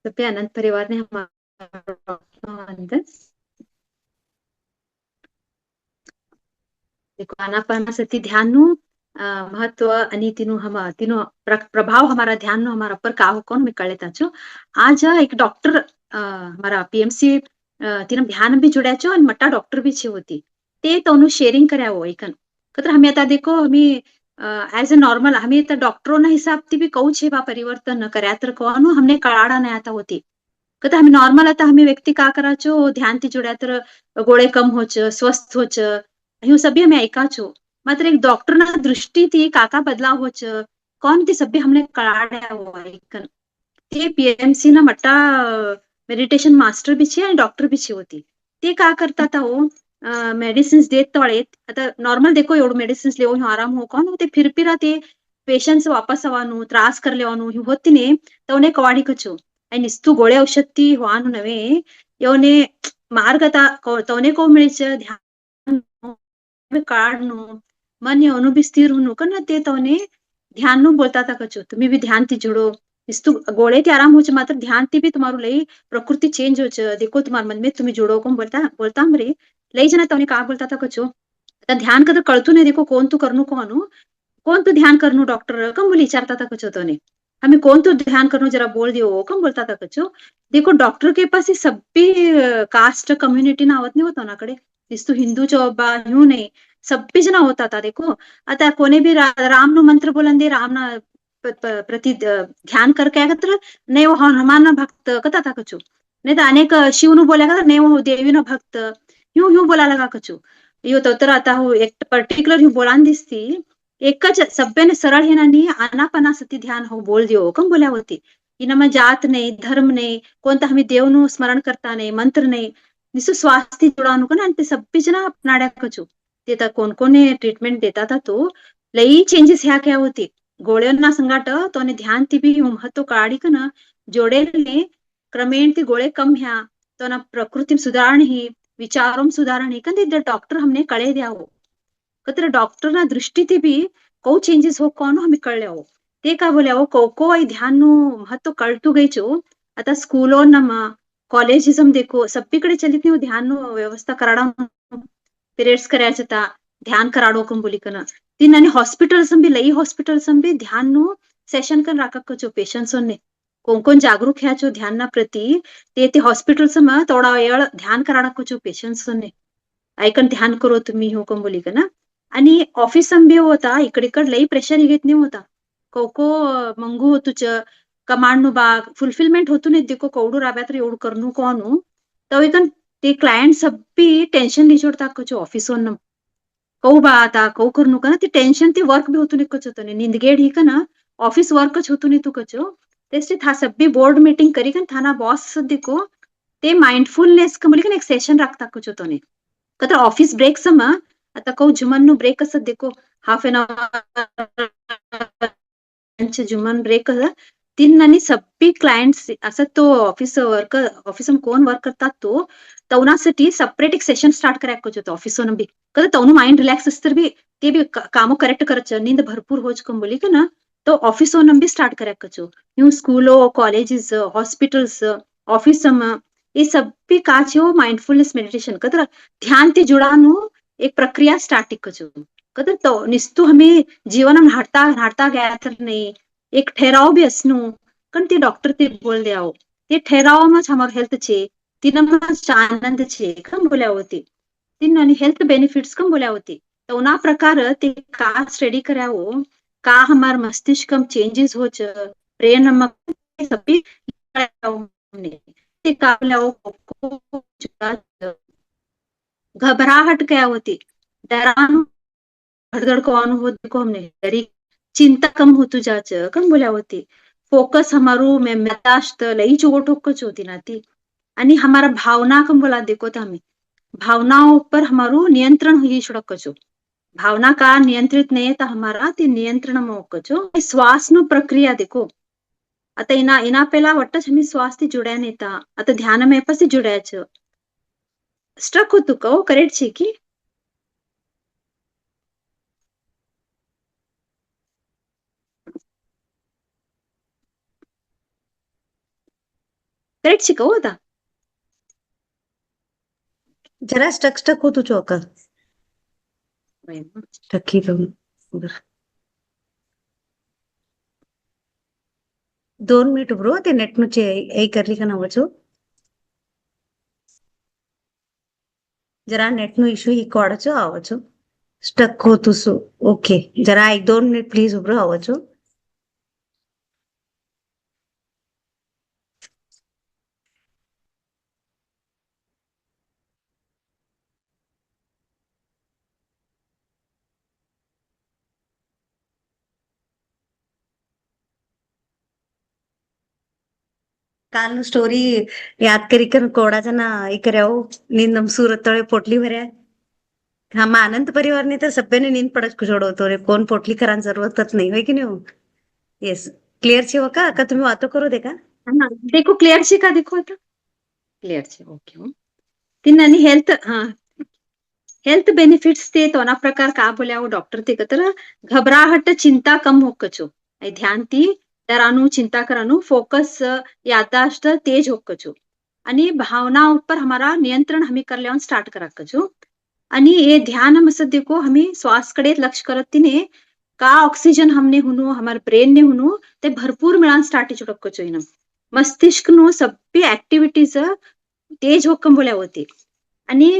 सभ्य अनंत परिवार ने हमारा अंदर देखो आनापानसति ध्यान नु महत्व आणि तीनो प्रभाव हमारा ध्यान नो हमारा पर का कौन में कळेता छो आज एक डॉक्टर हमारा पीएमसी तीन ध्यान भी जुड्या छो आणि मट्टा डॉक्टर भी छे होती ते तोनु शेअरिंग कर्या हो एकन कतर हमें आता देखो हमें एज ए नॉर्मल हमें आता डॉक्टरों ना हिसाब ती भी कहू छे बा परिवर्तन कर्या तर कोनु हमने कळाडा नाही आता होती कतर हमें नॉर्मल आता हमें व्यक्ति का करा छो ध्यान ती जुड्या तर गोळे कम होच स्वस्थ होच ह्यो सभी हमें ऐका छो मात्र एक डॉक्टर ना दृष्टि थी काका बदलाव होच कौन ती सभी हमने कळाड्या हो ऐकन ते पीएमसी ना मट्टा मेडिटेशन मास्टर भी छे आणि डॉक्टर भी छे होती ते का करता था हो मेडिसिन्स देत तोळेत आता नॉर्मल देखो एवढं मेडिसिन्स लेवून आराम हो कोण ते फिरपिरा ते पेशंट्स वापस आवવાનું त्रास कर लेવાનું होतीने तवने कवाडी कचो आणि निस्तु गोळे औषध ती होवानु नवे योने मार्गता तवने को मिळच ध्यान काढनु मन योनु भी स्थिर हुनु कन ते तवने ध्यान नु बोलता था कचो तुम्ही भी ध्यान ती जुड़ो इस्तु गोळे ते आराम होच मात्र ध्यान ती भी तुम्हारू लई प्रकृति चेंज होच देखो तुम्हार मन में तुम्ही जुड़ो को बोलता बोलता हमरे लई जना तवने का बोलता था कचो आता ध्यान कदर कळतू नाही देखो कोण तू करनु को अनु कौन तू ध्यान करनु डॉक्टर कम बोली विचारता था कचो तोने हमें कौन तू ध्यान करनु जरा बोल दियो कम बोलता था कचो देखो डॉक्टर के पास ही सब भी कास्ट कम्युनिटी ना आवत नहीं होता ना कडे इस्तु हिंदू चो बा ह्यू नहीं सब भी जना होता था देखो आता कोने भी राम नु मंत्र बोलन दे राम ना प्रति ध्यान करके आगत नहीं वो हनुमान ना भक्त कथा था कचो नहीं तो अनेक शिव नु बोला नहीं वो देवी ना भक्त ह्यू ह्यू बोला लगा कचो यो तर आता हो एक पर्टिक्युलर ह्यू बोलान दिसती एकच सभ्यने सरळ हेनानी आनापानासती ध्यान हो बोल दियो कम बोल्या होती इनमा जात नहीं धर्म नहीं कोणता हमें देव नु स्मरण करता नहीं मंत्र नहीं निसु स्वास्थ्य जुड़ानु कन ते सब्बी जना अपनाड्या कचो ते तर कोण कोणे ट्रीटमेंट देता था तो लई चेंजेस ह्या क्या होती गोळ्यांना संगाट तोने ध्यान ती भी महत्व काढी कन जोडेलने क्रमेण ती गोळे कम ह्या तो ना प्रकृति सुधारण ही विचारों सुधारण ही कन ते डॉक्टर हमने कळे द्यावो कतर डॉक्टर ना दृष्टि थी भी कौ चेंजेस हो कौन हमें कळले हो ते का बोले हो को आई ध्यान नु महत्व कळतू गई छो आता स्कूलो नमा कॉलेजिज्म देखो सब्बीकडे चलित नहीं ध्यान नु व्यवस्था कराडा पीरियड्स करायचं ता ध्यान कराडो कम बोली कन तीन आणि हॉस्पिटल्स भी लई हॉस्पिटल्स भी ध्यान नु सेशन कन राका कचो पेशेंट्स ने कोण जागरूक ह्या छो ध्यान ना प्रति ते हॉस्पिटल्स में थोडा वेळ ध्यान कराडा कचो पेशेंट्स ने ऐकन ध्यान करो तुम्ही हो कम बोली कन आणि ऑफिस भी होता इकडे लई प्रेशर घेत नाही होता को मंगू होतुच कमांड नु बाग फुलफिलमेंट होतु नाही देखो कौडू राब्यात एवढं करनु कोनु तो इकन ते क्लायंट सब भी टेंशन नहीं छोड़ता कुछ ऑफिस वन कौ बा आता कौ करनु कन ते टेंशन ते वर्क भी होतु नहीं कुछ होतो नहीं निंदगेड ही कन ऑफिस वर्क होतु नहीं तू कचो तेस्ते था सब भी बोर्ड मीटिंग करी कन थाना बॉस देखो ते माइंडफुलनेस का बोली कन एक सेशन रखता कुछ होतो नहीं कतर ऑफिस ब्रेक सम आता कौ जुमन नु ब्रेक असत देखो हाफ एन आवर जुमन ब्रेक तीन आणि सब्बी क्लायंट्स असं तो ऑफिस में कोण वर्क करता तो तवनासाठी सेपरेट एक सेशन स्टार्ट करायचं होतं ऑफिस वन भी कदा तवनु माइंड रिलॅक्स असतर भी ते भी कामो करेक्ट करच नींद भरपूर होच कम बोली का ना तो ऑफिस वन भी स्टार्ट करायचं न्यू स्कूलो कॉलेजेस हॉस्पिटल्स ऑफिस ये सब भी काचो माइंडफुलनेस मेडिटेशन कदर ध्यान ते जुड़ानु एक प्रक्रिया स्टार्ट कचो कदर तो निस्तु हमें जीवन में हारता गया तर नहीं एक ठहराव भी असनु कन ते डॉक्टर ते बोल दियाओ ते ठहराव में हमार हेल्थ छे तीन आनंद छे कम बोल्या होती तीन आणि हेल्थ बेनिफिट्स कम बोल्या होती तो ना प्रकार ते का स्टडी करावो का हमार मस्तिष्क में चेंजेस होच ब्रेन में सभी ते का घबराहट क्या होती डरानु धड़धड़ को अनुभव को हमने डरी चिंता कम होतु जाच कम बोल्या होती फोकस हमारू में मताश्त लई चोटोकच होती ना ती आणि हमारा भावना कम बोला देखो था हमें भावनाओं पर हमारू नियंत्रण हुई छुड़कचो भावना का नियंत्रित नहीं था हमारा ते नियंत्रण में होकचो श्वास नु प्रक्रिया देखो आता इना इना पेला वट्टच हमें श्वास ती जुड्या नेता आता ध्यान में पसी जुड्याच स्ट्रक होतु का करेक्ट छे की करेक्ट शिकवू आता जरा स्टक होतो चौक स्टक ही बरं 2 મિનિટ બ્રો તે નેટ નું છે એ કરી કે નવો છો જરા નેટ નું ઇશ્યુ ઈ કોડ છો આવો છો સ્ટક હોતું શું ઓકે જરા 1-2 મિનિટ પ્લીઝ ઉભરો આવો છો કાલનું સ્ટોરી યાદ કરી કે કોડા જના એ કર્યા નીંદ નમ સુરત તળે પોટલી ભર્યા હા માં અનંત પરિવારની તો સભ્યને નીંદ પડે છોડો તો રે કોણ પોટલી करायची जरूरत नाही होय की नाही येस क्लिअर છે का का तुम्ही वातो करू दे का देखो क्लिअर છે का देखो आता क्लिअर છે ओके तिन्हानी हेल्थ बेनिफिट्स ते तोना प्रकार का बोल्या डॉक्टर ते तर घबराहट चिंता कम होकचो ध्यान ती डरानु चिंता करानु फोकस यादाश्त तेज होकचो आणि भावना ऊपर हमारा नियंत्रण हमें कर लेवन स्टार्ट करा कचो आणि ये ध्यान हम असं देखो हमें श्वास कडे लक्ष करत तिने का ऑक्सिजन हमने हुनु हमारे ब्रेन ने हुनु ते भरपूर मिळान स्टार्ट चुडकचो इन मस्तिष्क नु सभ्य ऍक्टिव्हिटीज तेज होकम बोल्या होते आणि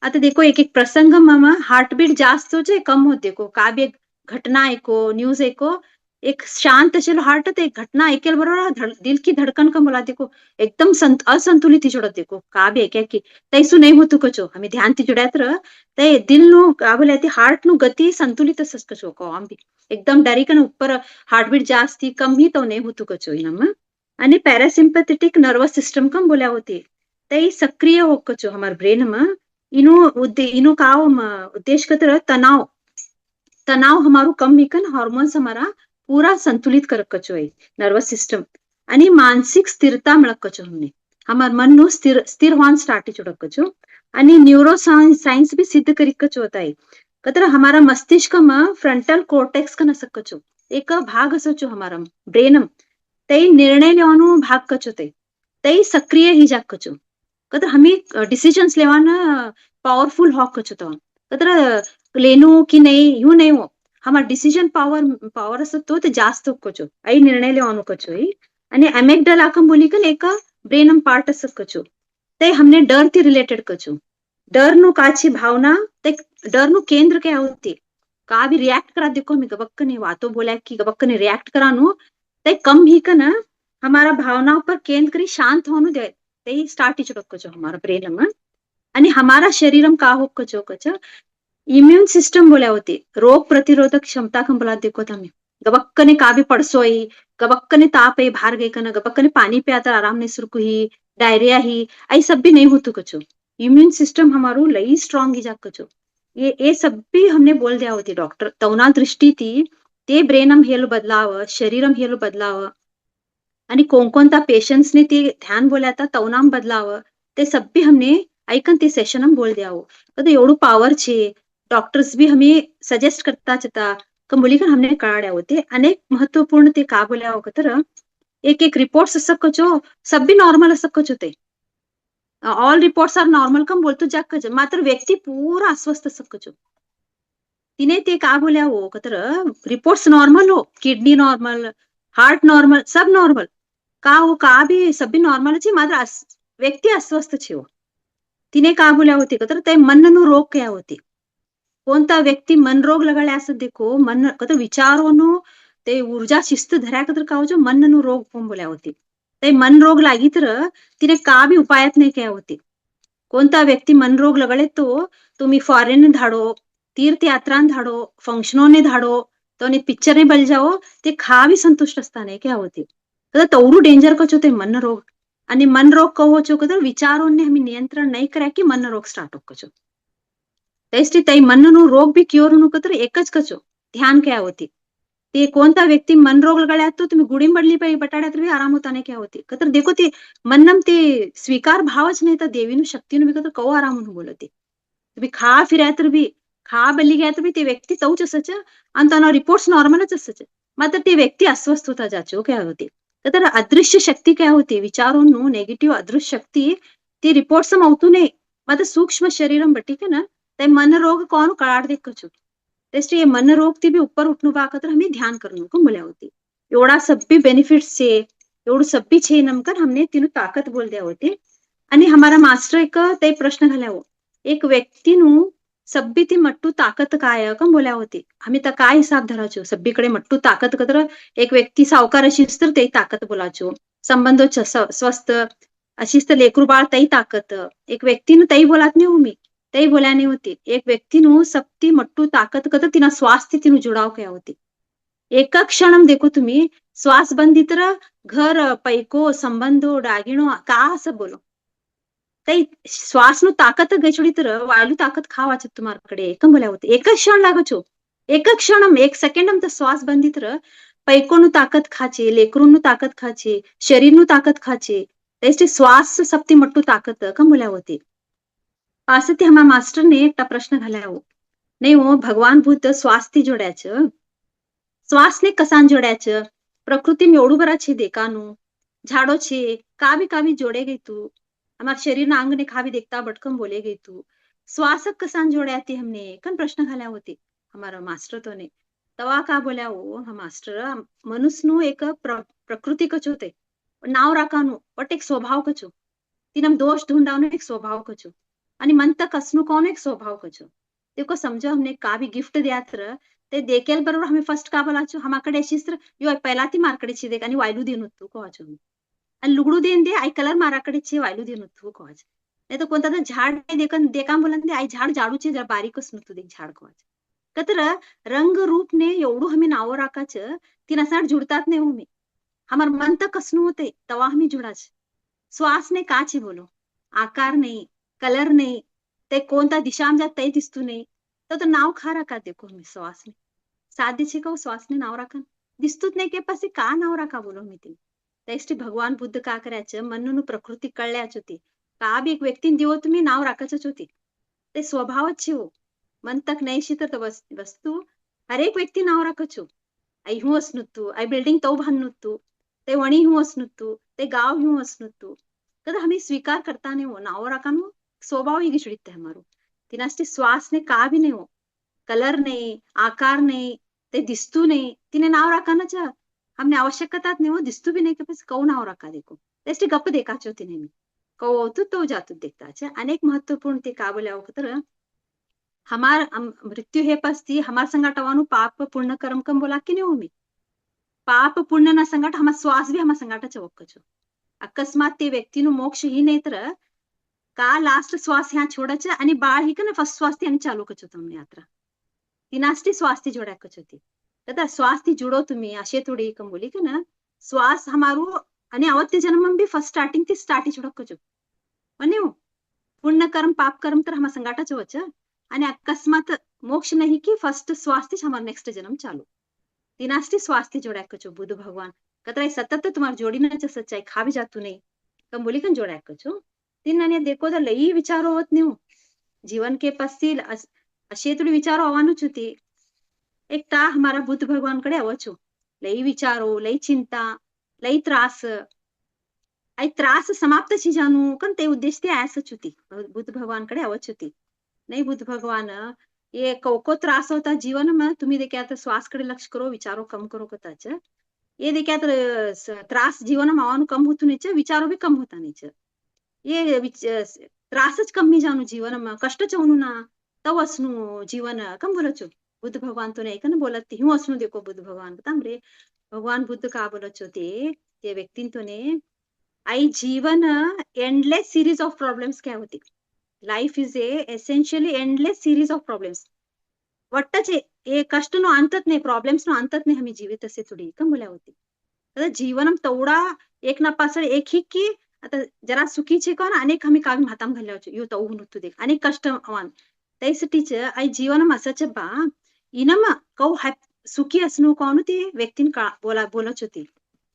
आता देखो एक एक प्रसंग मामा हार्टबीट जास्त हो जाए कम होते को का भी एक घटना ऐको न्यूज ऐको एक शांत चलो हार्ट ते एक घटना ऐकेल बरोबर दिल की धड़कन कम बोला देखो एकदम असंतुलित ही जोड़त देखो का भी क्या की तैसु नहीं होतु कचो हमें ध्यान ती जुड़ात रह ते दिल नु का बोले ते हार्ट नु गति संतुलित सस कचो को हम भी एकदम डरी कन ऊपर हार्टबीट जास्ती कम ही तो नहीं होतु कचो इनम आणि पॅरासिम्पॅथेटिक नर्वस सिस्टम कम बोल्या होते ते सक्रिय हो कचो हमार ब्रेन में इनो का उद्देश्य कतर तनाव हमारू कम हिकन हार्मोन्स हमारा पूरा संतुलित कर कचो है नर्वस सिस्टम आणि मानसिक स्थिरता मिळक कचो हमने हमार मन नु स्थिर होन स्टार्ट चुडक कचो आणि न्यूरो साइंस भी सिद्ध करी कचो होता है कतर हमारा मस्तिष्क में फ्रंटल कोर्टेक्स का नसक कचो एक भाग असो हमारा ब्रेन ते निर्णय लेवानो भाग कचो ते सक्रिय ही जाग कचो कतर हमें डिसिजन्स लेवाना पावरफुल हॉक कचो तो कतर लेनो की नहीं यू नहीं हो हमार डिसिजन पावर असतो ते जास्त कचो आई निर्णय लेवानो कचो आणि अमेग्डाला कम बोली कन एक ब्रेन पार्ट असत कचो ते हमने डर ती रिलेटेड कचो डर नु काची भावना ते डर नु केंद्र क्या होती का भी रिएक्ट करा देखो मी गबक्कने वातो बोला की गबक्कने रिएक्ट करानो ते कम ही कन हमारा भावनाओं पर केंद्र करी शांत होनु दे ते स्टार्ट चुडकचो हमारा ब्रेन में आणि हमारा शरीरम का हो कचो कचो इम्यून सिस्टम बोल्या होते रोग प्रतिरोधक क्षमता कम बोला देखो हमें गबक्कने का भी पड़सोई गबक्कने ताप है बाहर गए कन गबक्कने पानी पे आता आराम नहीं सुरकु ही डायरिया ही आई सब भी नहीं होतु कचो इम्यून सिस्टम हमारू लई स्ट्रांग ही जा कचो ये सब भी हमने बोल दिया होती डॉक्टर तवना दृष्टी थी ते ब्रेनम हेलो बदलाव शरीरम हेलो बदलाव आणि कोणकोणता पेशंट्सने ते ध्यान बोलाता तवनाम बदलाव ते सब भी हमने ऐकन ते सेशन हम बोल दिया हो तो एवढू पावर छे डॉक्टर्स भी हमें सजेस्ट करता चता कम बोली कर हमने काढ्या होते अनेक महत्वपूर्ण ते का बोल्या हो तर एक एक रिपोर्ट्स असं कचो सब भी नॉर्मल असं कचो ते ऑल रिपोर्ट्स आर नॉर्मल कम बोलतो जाग कचो मात्र व्यक्ती पूरा अस्वस्थ असं कचो तिने ते का बोल्या हो तर रिपोर्ट्स नॉर्मल हो किडनी नॉर्मल हार्ट नॉर्मल सब नॉर्मल का हो का भी सब भी नॉर्मल छे मात्र व्यक्ती अस्वस्थ छे हो तिने का बोल्या होती तर ते मन नु रोग क्या होती कोणता व्यक्ती मन रोग लगाड्या असं देखो मन कतर विचारोनो ते ऊर्जा शिस्त धऱ्या कतर का हो जो मन नु रोग कोण बोल्या होती ते मन रोग लागी तर तिने का भी उपायात नाही क्या होती कोणता व्यक्ती मन रोग लगळे तो तुम्ही फॉरेन धाडो तीर्थ यात्रा धाडो फंक्शनोने धाडो तो पिक्चर ने बल जाओ ते खा भी संतुष्ट असताना क्या होते तर तेवढू डेंजर कचो ते मन रोग आणि मन रोग कहो छो कतर विचारोने हमें नियंत्रण नहीं કર્યા कि मन रोग स्टार्ट हो कचो तेस्टी तई मन नु रोग भी क्योर नु कतर एकच कचो ध्यान क्या होती ते कोणता व्यक्ती मन रोग लगाड्या तो तुम्ही गुडी बडली पाई बटाड्या तर भी आराम होताने क्या होती कतर देखो ते मननम ते स्वीकार भावच नाही तर देवीनु शक्तीनु भी कतर कव आराम म्हणून बोलते तुम्ही खा फिराय तर भी खा बल्ली गया तर भी ते व्यक्ती तौच असच आणि त्याना रिपोर्ट्स नॉर्मलच असच मात्र ते व्यक्ती अस्वस्थ होता जाचो क्या होते तर अदृश्य शक्ती काय होती विचारों नेगेटिव अदृश्य शक्ति ती रिपोर्ट्स అవుతూనే ಮತ್ತೆ सूक्ष्म शरीरम बटी के ना ते मन रोग कौन कड़ाड़ देख कचू तेस्ट ये मन रोग ती भी ऊपर उठणू बाकतर हमें ध्यान करणू को मुल्या होती एवढा सब्बी बेनिफिट्स छे एवढं सब्बी छे नमकर हमने तीनू ताकत बोल द्या होती आणि हमारा मास्टर एक ते प्रश्न घाल्यावो एक व्यक्तीनु सब्बी ती मट्टू ताकत काय कम बोल्या होती आम्ही तर काय हिसाब धराचो सब्बीकडे मट्टू ताकत कतर एक व्यक्ती सावकार अशीच तर ते ताकत बोलाचो संबंध स्वस्थ अशीच तर लेकरू बाळ तई ताकत एक व्यक्तीनं तई बोलात नाही हो मी तई बोल्याने होती एक व्यक्तीनु सप्ती मट्टू ताकत कतर तिना स्वास्थ्य तिनु जुडाव क्या होती एका क्षणम देखो तुम्ही श्वास बंदी तर घर पैको संबंधो डागिणो का असं बोलो तई श्वास नु ताकत गचोडी तर वायू ताकत खावाच तुम्हारकडे एकम बोल्या होती एक क्षण लागचो एक क्षणम एक सेकंडम तर श्वास बंदी तर पैकोनु ताकत खाचे लेकरूनु ताकत खाचे शरीरनु ताकत खाचे त्याचे श्वास सप्ती मट्टू ताकत कम बोल्या होती असं ते हमा मास्टरने एकटा प्रश्न घाल्यावो नाही हो भगवान बुद्ध स्वास्थ्य जोड्याचं શ્વાસને કસાન જોડ્યા છે પ્રકૃતિમાં એવડું બરા છે દેખાનું ઝાડો છે કાવી જોડે ગઈ તું અમારા શરીરના અંગને ખાવી देखता बटकम बोले गई तू श्वासक कसान जोड्या ती हमने कन प्रश्न घाल्या होते हमारा मास्टर तो ने तवा का बोल्या हो हा मास्टर मनुष्यनु एक प्रकृती कच होते नाव राखानु बट एक स्वभाव कचो तिनम दोष ढूंढावनो एक स्वभाव कचो आणि मंत कसनु कोण एक स्वभाव कचो देखो समझो हमने का भी गिफ्ट द्या तर ते देखेल बरोबर हमें फर्स्ट का बोलाचो हमाकडे अशीच तर यो पहिला ती मारकडे ची देख आणि वायलू देन होतो कोवाचो आणि लुगडू देन दे आई कलर माराकडे ची वायलू देन होतो कोवाच नाही तर कोणता तर झाड देखन देखा बोलन दे आई झाड झाडूचे जरा बारीकच नव्हतो देख झाड कोवाच कतर रंग रूप ने एवढं हमें नाव राखाच तीन असाड जुडतात नाही हो मी हमार मन तक कसनु होते तवा हमें जुडाच श्वास ने काचे बोलो आकार नाही कलर नाही ते कोणता दिशा जात ते दिसतू नाही तर नाव खा राखा देखो मी श्वासने साध्य छे का श्वासने नाव राखा दिसतूच नाही के पासे का नाव राखा बोलो मी ते त्यासाठी भगवान बुद्ध का करायचं मननु प्रकृती कळल्याच होती का बी एक व्यक्तीने दिवो तुम्ही नाव राखायच होती ते स्वभावच छे हो मन तक नाही शी तर वस्तू हर एक व्यक्ती नाव राखचो आई हूँ असनुत्तू आई बिल्डिंग तो भानुत्तू ते वणी हूँ असनुत्तू ते गाव हूँ असनुत्तू तर हमें स्वीकार करता नहीं हो नाव राखानु स्वभाव ही गिचड़ित है हमारो तिनास्टी श्वास ने का भी नहीं हो कलर नहीं आकार नहीं ते दिस्तू नहीं तिने नाव राखाना चा हमने आवश्यकता नहीं हो दिस्तू भी नहीं के पास कौ नाव राखा देखो तेस्टी गप्प देखाचो तिने मी कौ होतो तो जातो देखता छे अनेक महत्वपूर्ण ते का बोल्या तर हमार मृत्यू हे पस्ती हमार संगाटवानु पाप पुण्य कर्म कम बोला की नहीं हो मी पाप पुण्य ना संगाट हमार श्वास भी हमार संगाटा चवक्कचो अकस्मात ते व्यक्तीनु मोक्ष ही नाही तर का लास्ट श्वास ह्या छोडायचं आणि बाळ ही का ना फर्स्ट श्वास आणि चालू कच होतं म्हणजे यात्रा तिनास्टी श्वास ती जोड्या कच होती तर श्वास ती जुडो तुम्ही असे थोडी कंबोली का ना श्वास हमारू आणि अवत्य जन्म भी फर्स्ट स्टार्टिंग ती स्टार्टी छोडक कचो म्हणे पुण्य कर्म पाप कर्म तर हमार संगाटाच वच आणि अकस्मात मोक्ष नहीं की फर्स्ट श्वास ती हमार नेक्स्ट जन्म चालू तिनास्टी श्वास ती जोड्या कचो बुद्ध भगवान कतरा सतत तुम्हार जोड़ी न सच्चाई खा भी जातू नहीं कंबोली कन जोड्या कचो तीन देखो तो लई विचारो होत नहीं जीवन के पस्तील असे थोडी विचारो आववानुच होती एक ता हमारा बुद्ध भगवान कडे आवचो लई विचारो लई चिंता लई त्रास आई त्रास समाप्त छी जानू कन ते उद्देश ते ऐसच होती बुद्ध भगवान कडे आवच होती नहीं बुद्ध भगवान ये को त्रास होता जीवन में तुम्ही देखा तो श्वास कडे लक्ष्य करो विचारो कम करो कताच ये देखा तो त्रास जीवन में आवनु कम होतू नहीं विचारो भी कम होता नहीं ये त्रासच कमी जाणू जीवन में कष्ट चवनु ना तव असनु जीवन कम बोलचो बुद्ध भगवान तो नहीं कन बोलत हूँ असनु देखो बुद्ध भगवान बताम रे भगवान बुद्ध का बोलचो ते व्यक्ति तो ने आई जीवन एंडलेस सीरीज ऑफ प्रॉब्लेम्स क्या होती life is a essentially endless series of problems वट्टच ए कष्ट नो अंतत नाही प्रॉब्लेम्स नो अंतत नाही हमें जीवित असे थोडी कम बोल्या होती तर जीवनम तेवढा एक ना पासळ एक ही की आता जरा सुखीचे कोण अनेक आम्ही कावी माताम घालल्याचे यो तो हुनुतू देख अनेक कष्ट अवान त्यासाठीच आई जीवन असच बा इनम कौ सुखी असणू कोण ते व्यक्तीन का बोलच होती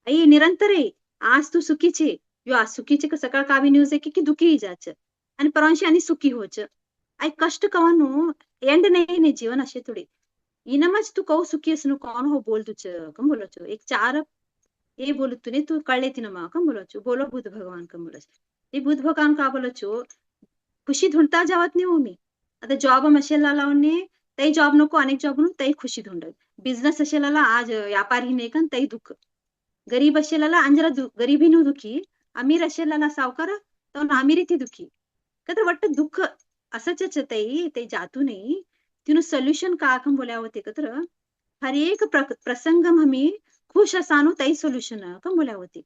आई निरंतर आज तू सुखीचे यो आज सुखीचे का सकाळ कावी न्यूज आहे की दुखी जाच आणि परवांशी आणि सुखी होच आई कष्ट कवानु एंड नाही जीवन असे थोडी इनमच तू कौ सुखी असणू कोण हो बोल तुझ कम बोलचो एक चार ये बोलू तूने तू कळले ती नमा कम बोलो छो बोलो बुद्ध भगवान कम बोलो छो ये बुद्ध भगवान का बोलो छो खुशी ढूंढता जावत नाही हो मी आता जॉब मशेला लावणे तई जॉब नको अनेक जॉब म्हणून तई खुशी ढूंढत बिझनेस अशेला आज व्यापारी नाही कन तई दुःख गरीब अशेला अंजरा गरीबी नु दुखी अमीर अशेला सावकार तो अमीरी ती दुखी कतर वाटत दुःख असंच तई ते जातू नाही तिनु सोल्युशन का कम बोल्या होते कतर हर एक प्रसंग हमी खुश असानु तई सोल्युशन कम बोल्या होते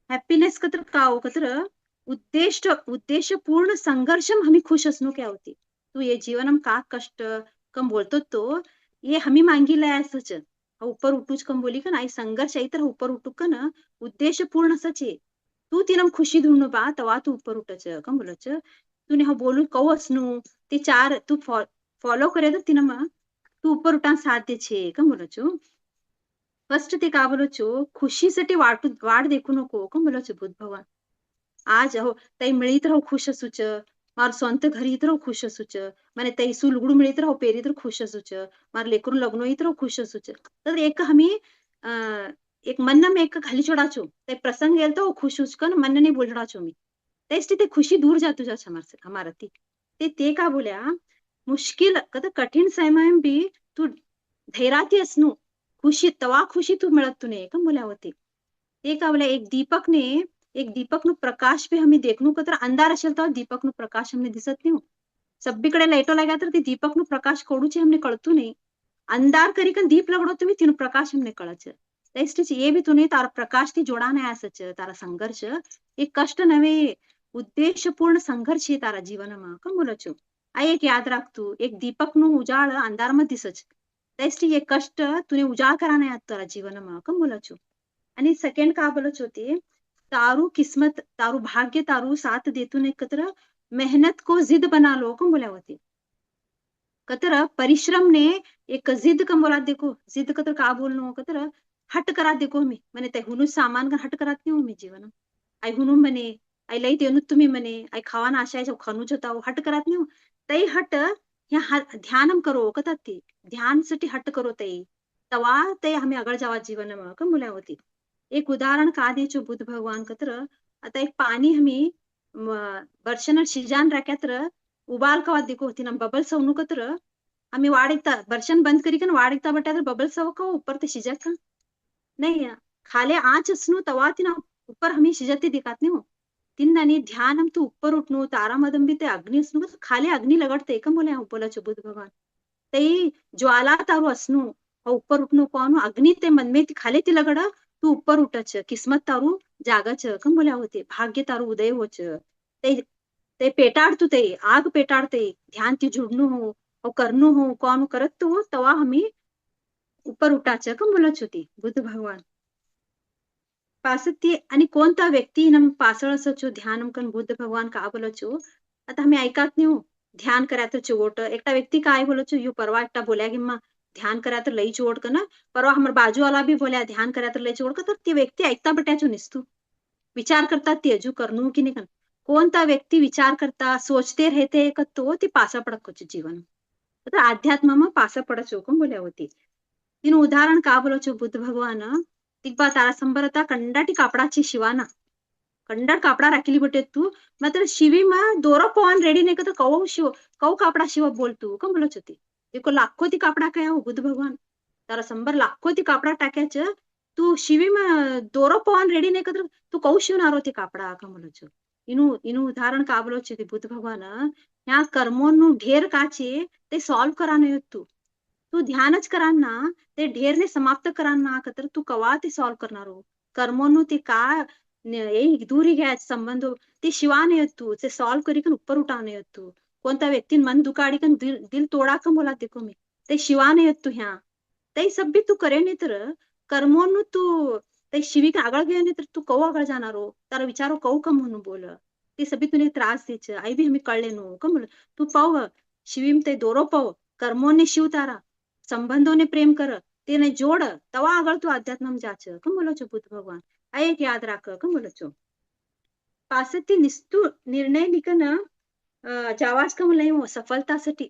हॅपीनेस कतर का हो कतर उद्देश पूर्ण संघर्ष हमी खुश असणं क्या होती तू ये जीवनम का कष्ट कम बोलतो तो ये हमी मांगी लाया सच ऊपर उठूच कम बोली का ना संघर्ष आई तर ऊपर उठू का ना उद्देश पूर्ण सच है तू तिनम खुशी ढूंढ बा तवा तू ऊपर उठच कम बोलच तूने हा बोलू कौ असनु ते चार तू फॉलो करे तर तिनम तू ऊपर उठा साध्य छे कम बोलचो फर्स्ट ते का बोलचो खुशीसाठी वाट देखू नको कम बोलचो बुद्ध भगवान आज हो तई मिळीत राहू खुश असूच मार स्ವಂತ घरी इतर खुश असूच माने तई सुलगडू मिळीत राहू पेरी तर खुश असूच मार लेकरून लग्न इतर खुश असूच तर एक हमी एक मन में एक खाली छोड़ाचो ते प्रसंग गेल तो खुश उचकन मन नहीं बोल छोड़ाचो मी तेच ते खुशी दूर जातू जा हमारा ते का बोल्या मुश्किल कदा कठीण समय भी तू धैर्याती असनु खुशी तवा खुशी तू मिळत तुने का बोल्या होती ते का बोल्या एक दीपक नु प्रकाश पे हमें देखनू का तर अंधार असेल तर दीपक नु प्रकाश हमने दिसत नाही सब्बीकडे लाईटो लागा तर ते दीपक नु प्रकाश कोडूचे हमने कळतू नाही अंधार करी कन दीप लगड़ो तुम्ही तीन प्रकाश हमने कळच तेस्टिच ये भी तूने तारा प्रकाश ती जोड़ा नहीं आ सच तारा संघर्ष एक कष्ट नवे उद्देश्यपूर्ण संघर्ष है तारा जीवन मा कम बोलो छो आ एक याद राख तू एक दीपक नु उजाड़ अंधार में दिसच तेस्टी ये कष्ट तूने उजाड़ करा नहीं तारा जीवन मा कम बोलो छो आणि सेकंड का बोलच होते तारू किस्मत तारू भाग्य तारू साथ देतू ने कतर मेहनत को जिद बना लो कम बोला होती कतर परिश्रम ने एक जिद कम बोला देखो जिद कतर का बोलनो कतर हट करा देखो मी मने ते हुनु सामान का हट करात नहीं हूँ मी जीवन आई हुनु मने आई लई देनु तुम्ही मने आई खावाना आशा है खानू होता हट करात नहीं हूँ तई हट ध्यानम करो कतात ती ध्यान साठी हट करो तई तवा ते हमें अगळ जावा जीवन में कम बोला होती एक उदाहरण का द्यायचो बुद्ध भगवान कतर आता एक पाणी हमी वर्षन शिजान राख्यातर उबाल कवा देखो होती नम बबल सवनु कतर हमी वाड़ता वर्षन बंद करी कन वाड़ता बटा बबल सव का ऊपर ते शिजक का नहीं खाले आँच असनु तवा तिना ऊपर हमी शिजते दिखात नहीं हो तिन्नानी ध्यान हम तू ऊपर उठनु तारा मदम भी ते अग्नि असनु खाले अग्नि लगड़ते एकम बोले बोला चो बुद्ध भगवान तई ज्वाला तारू असनु ऊपर उठनु पानु अग्नि ते मन में खाले ती लगड़ा तू ऊपर उठच किस्मत तारू जागच कम बोल्या होते भाग्य तारू उदय होच ते ते पेटाड़तू ते आग पेटाड़ते ध्यान ती जुड़नु हो और करनु हो कौन करत तो तवा हमी ऊपर उठाच कम बोलच होती बुद्ध भगवान पासती आणि कोणता व्यक्ती नम पासळ असो ध्यान कन बुद्ध भगवान का बोलचो आता हमें ऐकात नहीं हो ध्यान करात चोट एकटा व्यक्ति काय बोलचो यू परवा एकटा बोल्या गिम्मा ध्यान करात लई चोट का ना परवा हमर बाजू वाला भी बोल्या ध्यान करात लई चोट का तर ती व्यक्ती ऐकता बट्याचो निस्तू विचार करता ती अजू करनु की नहीं कोणता व्यक्ती विचार करता सोचते रहते का तो ती पासा पडक जीवन तर अध्यात्म में पासा पड़ चोकम बोल्या होती तीन उदाहरण का बोलचो बुद्ध भगवान तिग्बा तारा संबरता कंडाटी कापडाची शिवाना कंडर कापड़ा राखली बटे तू मात्र शिवी में दोरो पवन रेडी नहीं कर कौ कापड़ा शिव बोल तू कम बोलो चती देखो लाखो ती कापड़ा क्या हो बुद्ध भगवान तारा संबर लाखो ती कापड़ा टाक्याच तू शिवी में दोरो पवन रेडी नहीं कर तू कौ शिवनारो ती कापड़ा कम बोलो छो इनु उदाहरण का बोलो छती बुद्ध भगवान यहाँ कर्मों ढेर काचे ते सॉल्व करा नहीं तू तू ध्यानच कराना ते ढेरने समाप्त कराना कतर तू कवा ते सॉल्व करणारो कर्मोनु ते का दूरी घ्या संबंध ते शिवाने तू ते सॉल्व करी कन ऊपर उठाने तू कोणता व्यक्ती मन दुखाडी कन दिल तोड़ा कम बोला देखो मी ते शिवाने तू ह्या ते सब भी तू करे नहीं तर कर्मोनु तू ते शिवी का आगळ घे नहीं तर तू कौ आगळ जाणारो तारा विचारो कौ कम म्हणून बोल ते सभी तुने त्रास देच आई भी हमें कळले नो कम बोल तू पाव शिवीम ते दोरो पाव कर्मोने शिव तारा संबंधों ने प्रेम कर तेने जोड़ तवा आगळ तू अध्यात्म जाच कम बोलो छो बुद्ध भगवान आ एक याद राख कम बोलो छो पासती निस्तू निर्णय निकन जावास कम लई हो सफलतासाठी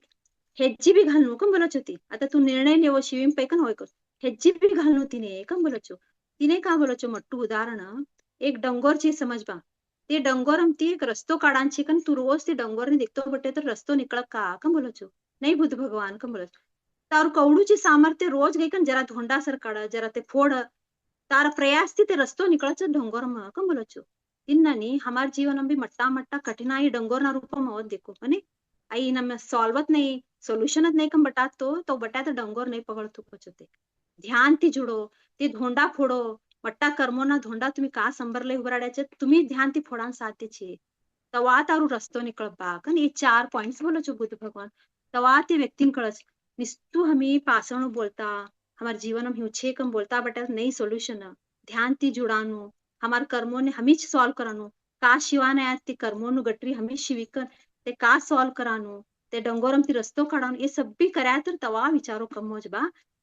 हेज्जी भी घालनु कम बोलो छो ती आता तू निर्णय लेवो शिवीम पैकन होय कर हेज्जी भी घालनु तिने कम बोलो छो तिने का बोलो છો મોટું ઉદાહરણ એક ડંગોર છે સમજવા તે ડંગોર અમથી એક રસ્તો કાઢાંची કન તું રોજ તે ડંગોરને દેખતો બટે તો રસ્તો નીકળ का કમ બોલો છો નહીં બુદ્ધ ભગવાન કમ બોલો છો તારું કવડું છે સામર્થ્ય રોજ ગઈ કન જરા ધોંડા સર કાઢ જરા તે ફોડ તારા પ્રયાસથી તે રસ્તો નીકળ છે ડંગોરમાં કમ બોલો છો ತಿನ್ನನಿ ಹಮಾರ ಜೀವನ ಬಿ ಮಟ್ಟ ಮಟ್ಟ ಕಠಿಣಾಯಿ ಡಂಗೋರ್ನ ರೂಪમાં હોત દેખો અને आई ನಮ್ಮ सॉल्वत नाही सोल्युशनच नाही कम बटातो तो बटात डंगोर नाही पकडतो पचते ध्यान ती जुडो ते धोंडा फोडो मट्टा कर्मोना धोंडा तुम्ही का संबरले उभराड्याचे तुम्ही ध्यान ती फोडान साथे छे तवा तारू रस्तो निकळ बाक आणि 4 पॉइंट्स बोलो છો बुद्ध भगवान तवा ते व्यक्तीन कळच निस्तु हमी पासण बोलता हमार जीवन में हुछे कम बोलता बटा नहीं सोल्यूशन ध्यान ती जुडानो हमार कर्मों ने हमीच सॉल्व करानो का शिवाने आज ते कर्मोनु गटरी हमी शिविकन ते का सॉल्व करानो ते डंगोरम ती रस्तो काढानो हे सब्बी करा तर तवा विचारो कमोज बा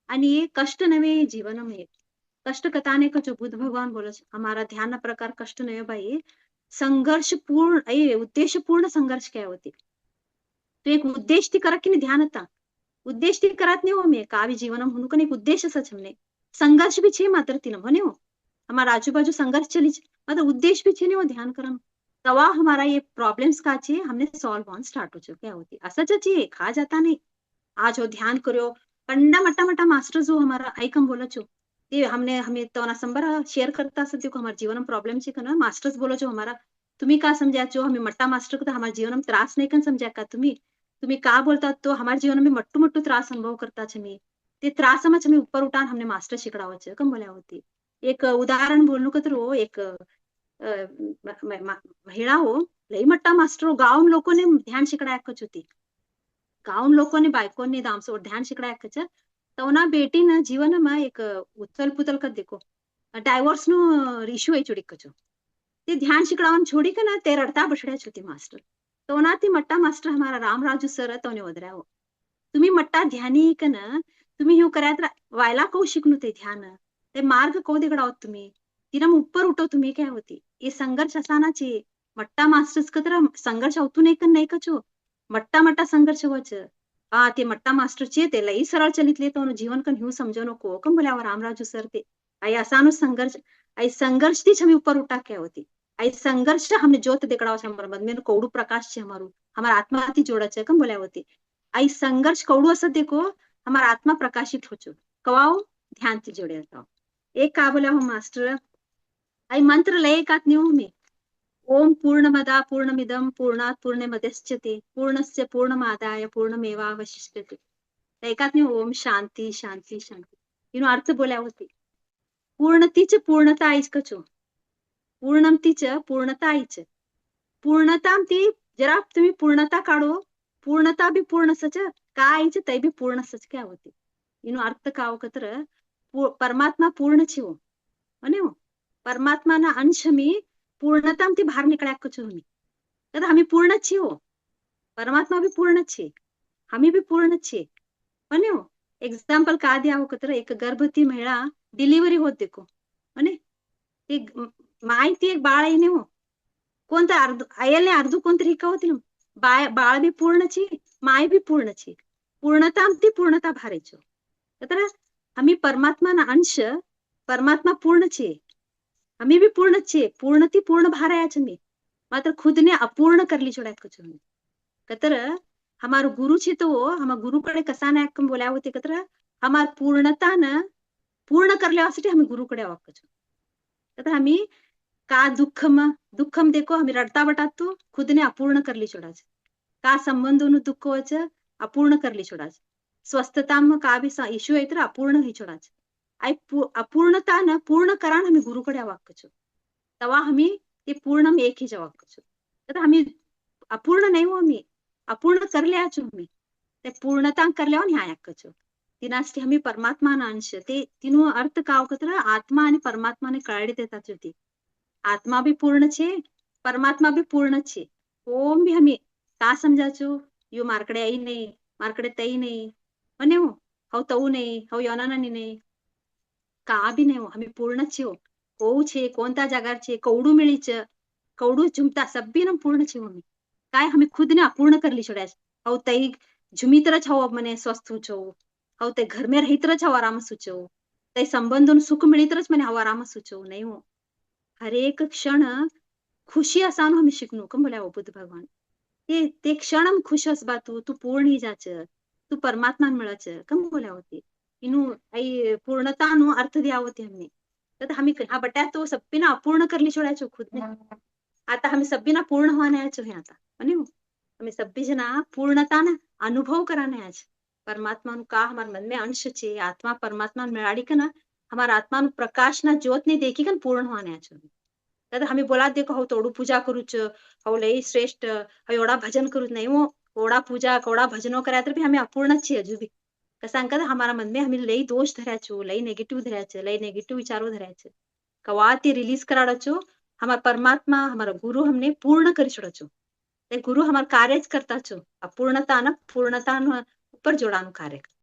आणि हे कष्ट नवे जीवन में कष्ट कथाने का जो बुद्ध भगवान बोलो हमारा ध्यान प्रकार कष्ट नवे बाई संघर्ष पूर्ण उद्देश्य पूर्ण संघर्ष क्या होती तो एक उद्देश ती करा की नाही ध्यान था उद्देश ती करत नाही हो मी कावी जीवन म्हणून एक उद्देश सच हमने संघर्ष भी छे मात्र तीन म्हणे हो हमारा आजू बाजू संघर्ष चली मतलब उद्देश्य भी छे नहीं वो ध्यान करन तवा हमारा ये प्रॉब्लम्स का छे हमने सॉल्व ऑन स्टार्ट हो क्या होती असच छे खा जाता नहीं आज हो ध्यान करो कंडा मट्टा मट्टा मास्टर जो हमारा ऐकम बोलो छो ते हमने हमें तो ना संबर शेयर करता सत्य को हमारे जीवन में प्रॉब्लम छे कना मास्टर्स बोलो छो हमारा तुम्ही का समझा छो हमें मट्टा मास्टर को तो हमारे जीवन में त्रास नहीं कन समझा का तुम्ही का बोलता तो हमारे जीवन में मट्टू मट्टू त्रास अनुभव करता छे मी ते त्रास समझ हमें ऊपर उठान हमने मास्टर शिकडाव छे कम बोल्या होती एक उदाहरण बोलणं का तर हो एक महिला हो लई मट्टा मास्टर गाव लोकोने ध्यान शिकडायकच होती गाव लोकोने बायकोने दामसो ध्यान शिकडायकच तवना बेटी ना जीवन में एक उथल पुथल कर देखो डायवोर्स नो इश्यू है चुड़ी कचो ते ध्यान शिकडावन छोड़ी के ना ते रडता बसड्या छुती मास्टर तो ना ती मट्टा मास्टर हमारा रामराजू सर तवने वदऱ्या हो तुम्ही मट्टा ध्यानी कन तुम्ही ह्यो करायत वायला कौ शिकनु ते ध्यान ते मार्ग कौ दिगडावत तुम्ही तिरम ऊपर उठो तुम्ही काय होती ये संघर्ष असाना चे मट्टा मास्टर्स का तर संघर्ष होतू नाही कचो मट्टा मट्टा संघर्ष वच ते मट्टा मास्टर चे ते लई सरळ चलितले तो जीवन कन ह्यू समझो नको कम बोल्यावर रामराजू सर ते आई असानु संघर्ष आई संघर्ष थी हमें ऊपर उठा क्या होती आई संघर्ष हमने जोत दिकड़ाव छे हमर मन में कौड़ू प्रकाश छे हमारू हमारा आत्मा थी जोड़ा छे कम बोल्या होती आई संघर्ष कौड़ू असत देखो हमारा आत्मा प्रकाशित हो चो कवाओ ध्यान थी जोड़े था एक का बोला हो मास्टर आई मंत्र लय कात नहीं हूं मैं ओम पूर्णमदा पूर्णमिदम पूर्णात पूर्णमदश्यते पूर्णस्य पूर्णमादाय पूर्णमेवावशिष्यते एकात नहीं ओम शांति शांति शांति इनो अर्थ बोल्या होती पूर्णतीच पूर्णता आईच कचो पूर्णमतीच पूर्णता आईच पूर्णताम ती जरा तुम्ही पूर्णता काढो पूर्णता भी पूर्ण सच का आईच तै भी पूर्ण सच क्या होती इनो अर्थ का कतर परमात्मा पूर्ण छे हो અને પરમાત્માના અંશ મી પૂર્ણતામથી બહાર નીકળ્યા કછો હમી તો હમી પૂર્ણ છીએ હો પરમાત્मा भी पूर्ण छे हमी भी पूर्ण छे અને एग्जाम्पल का दिया हो कतर एक गर्भवती महिला डिलिव्हरी होत देखो અને ते माहिती एक बाळ येणे हो कोणतं अर्ध आयलने अर्ध कोणतरी हिका होती बाळ भी पूर्ण छे माय भी पूर्ण छे पूर्णतामती पूर्णता भारे छो तर हमी परमात्माना अंश परमात्मा पूर्ण छे हमी भी पूर्ण छे पूर्णती पूर्ण भाराया छे मी मात्र खुद ने अपूर्ण करली छोड़ा कचो कतर हमारो गुरु छे तो हम गुरु कडे कसा ना बोल्या होते कतर हमार पूर्णता न पूर्ण करल्यासाठी हम गुरु कडे वाकचो कतर हमी का दुःखम देखो हमी रडता बटात तो खुद ने अपूर्ण करली छोड़ा का संबंधोनु दुःख वच अपूर्ण करली छोड़ा स्वस्थता में का भी इश्यू है तर अपूर्ण ही छोड़ा आई अपूर्णता न पूर्ण करान हमी गुरु कडे वाकचो तवा हमी ते पूर्ण में एक ही जवाब कचो तर हमी अपूर्ण नहीं हो हमी अपूर्ण कर लिया छो हमी ते पूर्णता कर लिया ह्या कचो तिनास्ती हमी परमात्मा ना अंश ते तिनो अर्थ का कतर आत्मा आणि परमात्मा ने कळाडी देतात होती आत्मा भी पूर्ण छे परमात्मा भी पूर्ण छे ओम भी हमी का समझाचो यो मार्कडे आई नहीं मार्कडे तई नहीं मने हो हव तऊ नहीं हव योनानी नहीं का भी नहीं हो हमी पूर्ण छे हो कोऊ छे कोणता जागार छे कौडू मिळीच कौडू झुमता सब्बी न पूर्ण छे हमी काय हमी खुद ने अपूर्ण करली छोड़ा हव तई झुमी तरह छो मने स्वस्थ हो छो हव ते घर में रही तरह छो आराम सुचो ते संबंधों सुख मिली तरच म्हणे हाव आराम सुचो नहीं हो हर एक क्षण खुशी असानो हमें शिखनो कम बोले वो बुद्ध भगवान ते क्षण हम खुश असबा तू पूर्ण ही जाच तू परमात्मा मिळच कम बोल्या होती इनु आई पूर्णता अर्थ दिया होती हमने तर हमें हा बटा तो सब्बीना अपूर्ण करली छोडायचो खुद ने आता हमें सब्बीना पूर्ण होने आचो है आता बने हो हमें सब्बी जना पूर्णता ना अनुभव कराने आज परमात्मा नु का हमारे मन में अंश छे आत्मा परमात्मा मिळाडी का ना हमारा आत्मा नु प्रकाश ना ज्योत ने देखी का पूर्ण होने आचो तर हमें बोला देखो हो तोडू पूजा करूच हो लई श्रेष्ठ हो एवढा भजन करूच नहीं वो कोड़ा पूजा कोड़ा भजनो कराया तर भी हमें अपूर्ण छे अजू भी कसं का हमारा मन में हमें लई दोष धराचो लई नेगेटिव धराचो लई नेगेटिव विचारो धराचो कवा ते रिलीज कराडचो हमारा परमात्मा हमारा गुरु हमने पूर्ण करी छोड़चो ते गुरु हमार कार्य करता छो अपूर्णता न पूर्णता ऊपर जोड़ानु कार्य